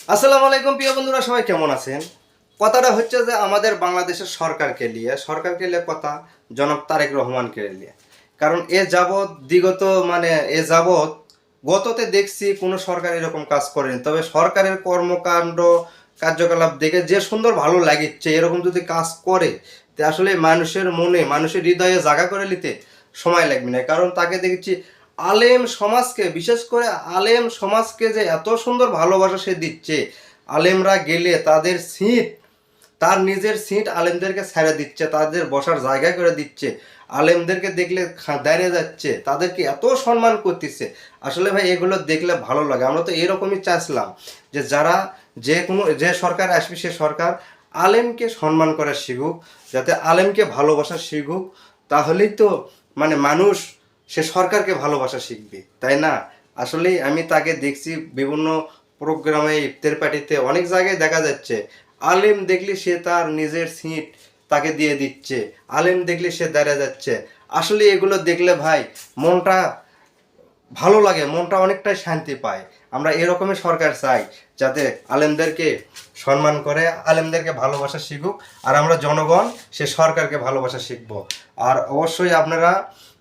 আসসালামু আলাইকুম প্রিয় বন্ধুরা, সবাই কেমন আছেন? কথাটা হচ্ছে যে আমাদের বাংলাদেশের সরকারকে নিয়ে কথা, জনাব তারেক রহমানকে নিয়ে। কারণ এ যাবৎ গততে দেখছি কোনো সরকার এরকম কাজ করেনি। তবে সরকারের কর্মকাণ্ড কার্যকলাপ দেখে যে সুন্দর ভালো লাগিচ্ছে, এরকম যদি কাজ করে তে আসলে মানুষের মনে, মানুষের হৃদয়ে জায়গা করে নিতে সময় লাগবে না। কারণ তাকে দেখছি আলেম সমাজকে, বিশেষ করে আলেম সমাজকে যে এত সুন্দর ভালোবাসা সে দিচ্ছে। আলেমরা গেলে তাদের সিট, তার নিজের সিট আলেমদেরকে ছেড়ে দিচ্ছে, তাদের বসার জায়গা করে দিচ্ছে। আলেমদেরকে দেখলে দাঁড়িয়ে যাচ্ছে, তাদেরকে এত সম্মান করতেছে। আসলে ভাই এগুলো দেখলে ভালো লাগে। আমরা তো এরকমই চাইছিলাম যে যে সরকার আসবে সে সরকার আলেমকে সম্মান করা শিখুক, যাতে আলেমকে ভালোবাসা শিখুক। তাহলেই তো মানুষ সে সরকারকে ভালোবাসা শিখবে, তাই না? আসলেই আমি তাকে দেখছি বিভিন্ন প্রোগ্রামে, ইফতার পার্টিতে, অনেক জায়গায় দেখা যাচ্ছে আলেম দেখলে সে তার নিজের সিট তাকে দিয়ে দিচ্ছে, আলেম দেখলে সে দাঁড়িয়ে যাচ্ছে। আসলে এগুলো দেখলে ভাই মনটা ভালো লাগে, মনটা অনেকটাই শান্তি পায়। আমরা এরকমই সরকার চাই, যাতে আলেমদেরকে সম্মান করে, আলেমদেরকে ভালোবাসা শিখুক, আর আমরা জনগণ সে সরকারকে ভালোবাসা শিখব। আর অবশ্যই আপনারা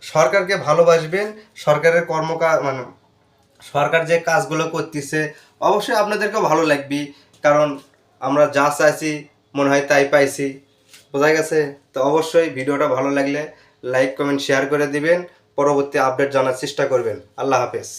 সরকারকে ভালোবাসবেন। সরকারের কর্মকাজ সরকার যে কাজগুলো করতেছে অবশ্যই আপনাদেরকেও ভালো লাগবে। কারণ আমরা যা চাইছি মনে হয় তাই পাইছি, বোঝা গেছে? তো অবশ্যই ভিডিওটা ভালো লাগলে লাইক কমেন্ট শেয়ার করে দিবেন, পরবর্তী আপডেট জানার চেষ্টা করবেন। আল্লাহ হাফেজ।